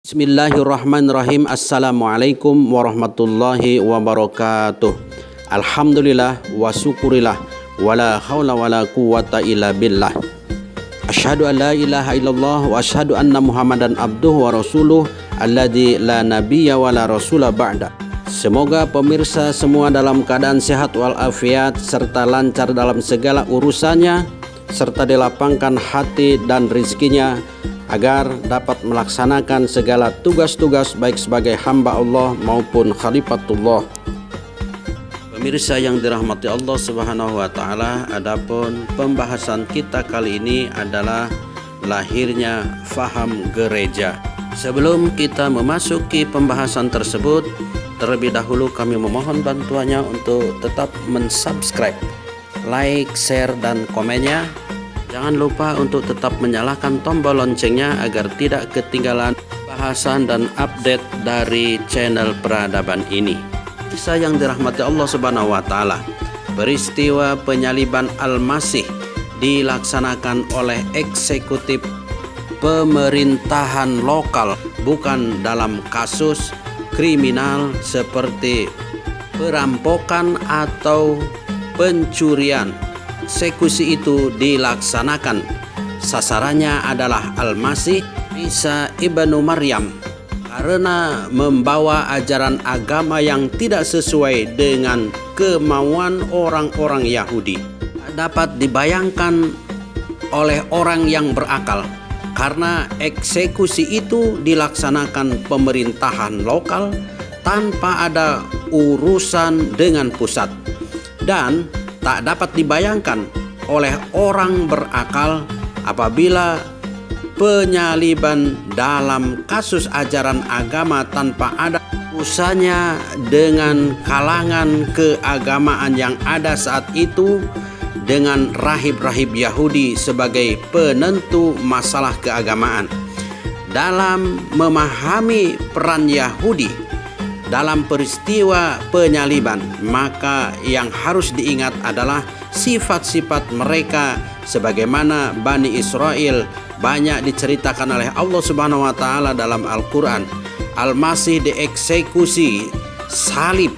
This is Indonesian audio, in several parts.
Bismillahirrahmanirrahim. Assalamualaikum warahmatullahi wabarakatuh. Alhamdulillah wa syukurillah wala haula wala quwata illa billah. Asyhadu an la ilaha illallah wa asyhadu anna Muhammadan abduhu wa rasuluh alladzi la nabiyya wa la rasula ba'da. Semoga pemirsa semua dalam keadaan sehat walafiat serta lancar dalam segala urusannya, serta dilapangkan hati dan rezekinya agar dapat melaksanakan segala tugas-tugas baik sebagai hamba Allah maupun khalifatullah. Pemirsa yang dirahmati Allah Subhanahu wa taala, adapun pembahasan kita kali ini adalah lahirnya faham gereja. Sebelum kita memasuki pembahasan tersebut, terlebih dahulu kami memohon bantuannya untuk tetap mensubscribe, like, share dan komennya. Jangan lupa untuk tetap menyalakan tombol loncengnya agar tidak ketinggalan bahasan dan update dari channel peradaban ini. Kisah yang dirahmati Allah Subhanahu wa taala, peristiwa penyaliban Al-Masih dilaksanakan oleh eksekutif pemerintahan lokal, bukan dalam kasus kriminal seperti perampokan atau pencurian. Eksekusi itu dilaksanakan, sasarannya adalah Al-Masih Isa ibnu Maryam, karena membawa ajaran agama yang tidak sesuai dengan kemauan orang-orang Yahudi. Dapat dibayangkan oleh orang yang berakal, karena eksekusi itu dilaksanakan pemerintahan lokal tanpa ada urusan dengan pusat, dan tak dapat dibayangkan oleh orang berakal apabila penyaliban dalam kasus ajaran agama tanpa ada urusannya dengan kalangan keagamaan yang ada saat itu, dengan rahib-rahib Yahudi sebagai penentu masalah keagamaan. Dalam memahami peran Yahudi dalam peristiwa penyaliban, maka yang harus diingat adalah sifat-sifat mereka sebagaimana Bani Israel banyak diceritakan oleh Allah Subhanahu wa taala dalam Al-Qur'an. Al-Masih dieksekusi, salib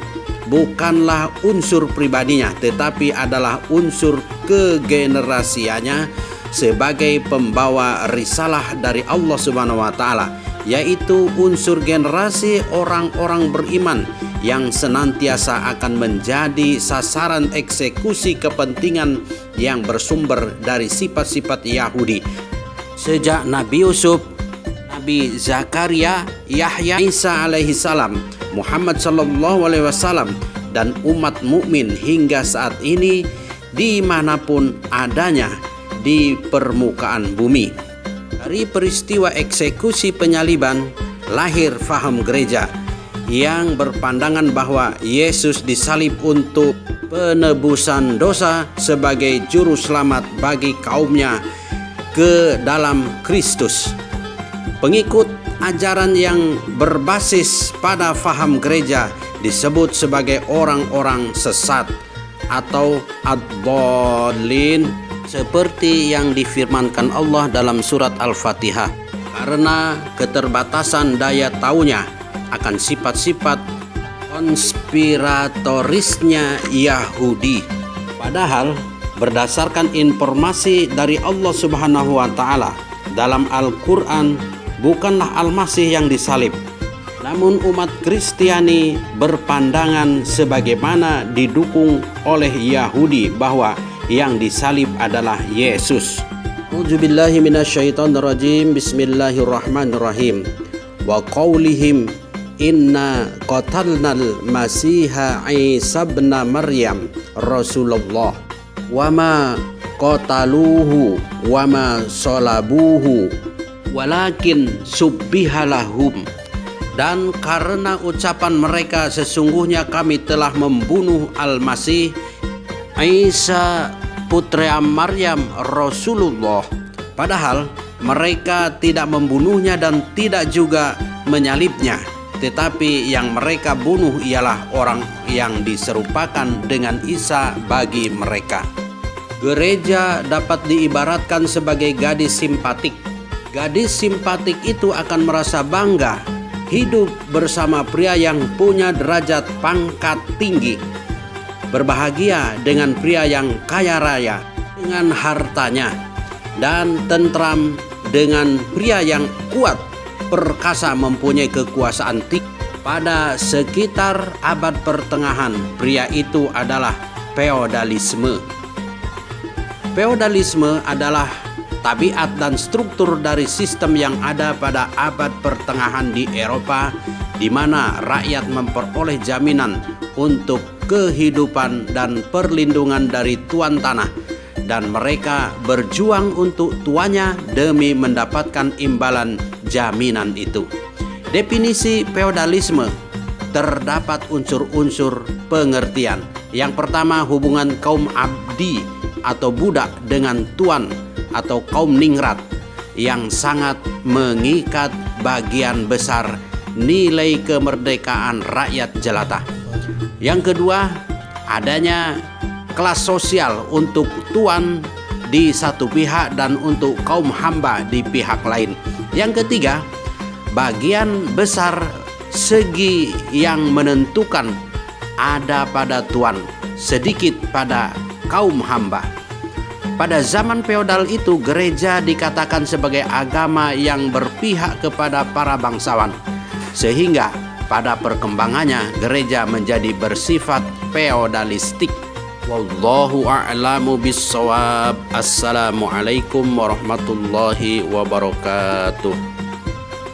bukanlah unsur pribadinya, tetapi adalah unsur kegenerasiannya sebagai pembawa risalah dari Allah Subhanahu wa taala, yaitu unsur generasi orang-orang beriman yang senantiasa akan menjadi sasaran eksekusi kepentingan yang bersumber dari sifat-sifat Yahudi. Sejak Nabi Yusuf, Nabi Zakaria, Yahya, Isa alaihi salam, Muhammad sallallahu alaihi wasallam, dan umat mukmin hingga saat ini dimanapun adanya di permukaan bumi. Dari peristiwa eksekusi penyaliban lahir faham gereja yang berpandangan bahwa Yesus disalib untuk penebusan dosa sebagai juru selamat bagi kaumnya ke dalam Kristus. Pengikut ajaran yang berbasis pada faham gereja disebut sebagai orang-orang sesat atau ad-dhalin, seperti yang difirmankan Allah dalam surat Al-Fatihah, karena keterbatasan daya taunya akan sifat-sifat konspiratorisnya Yahudi. Padahal berdasarkan informasi dari Allah Subhanahu wa taala dalam Al-Qur'an, bukanlah Al-Masih yang disalib, namun umat Kristiani berpandangan sebagaimana didukung oleh Yahudi bahwa yang disalib adalah Yesus. A'udzubillahi minasyaitonirrajim. Bismillahirrahmanirrahim. Wa qaulihim inna qatalnal masiha Isa ibn Maryam Rasulullah wa ma qataluhu wa ma salabuhu walakin subbiha lahum. Dan karena ucapan mereka, sesungguhnya kami telah membunuh Al-Masih Isa putra Maryam Rasulullah, padahal mereka tidak membunuhnya dan tidak juga menyalibnya, tetapi yang mereka bunuh ialah orang yang diserupakan dengan Isa bagi mereka. Gereja dapat diibaratkan sebagai gadis simpatik Gadis simpatik itu akan merasa bangga hidup bersama pria yang punya derajat pangkat tinggi, berbahagia dengan pria yang kaya raya dengan hartanya, dan tentram dengan pria yang kuat, perkasa, mempunyai kekuasaan tinggi. Pada sekitar abad pertengahan, pria itu adalah feodalisme. Feodalisme adalah tabiat dan struktur dari sistem yang ada pada abad pertengahan di Eropa, di mana rakyat memperoleh jaminan untuk kehidupan dan perlindungan dari tuan tanah, dan mereka berjuang untuk tuannya demi mendapatkan imbalan jaminan itu. Definisi feodalisme terdapat unsur-unsur pengertian. Yang pertama, hubungan kaum abdi atau budak dengan tuan atau kaum ningrat yang sangat mengikat bagian besar nilai kemerdekaan rakyat jelata. Yang kedua, adanya kelas sosial untuk tuan di satu pihak dan untuk kaum hamba di pihak lain. Yang ketiga, bagian besar segi yang menentukan ada pada tuan, sedikit pada kaum hamba. Pada zaman feodal itu, gereja dikatakan sebagai agama yang berpihak kepada para bangsawan, sehingga pada perkembangannya gereja menjadi bersifat feodalistik. Wallahu a'lamu bissawab. Assalamualaikum warahmatullahi wabarakatuh.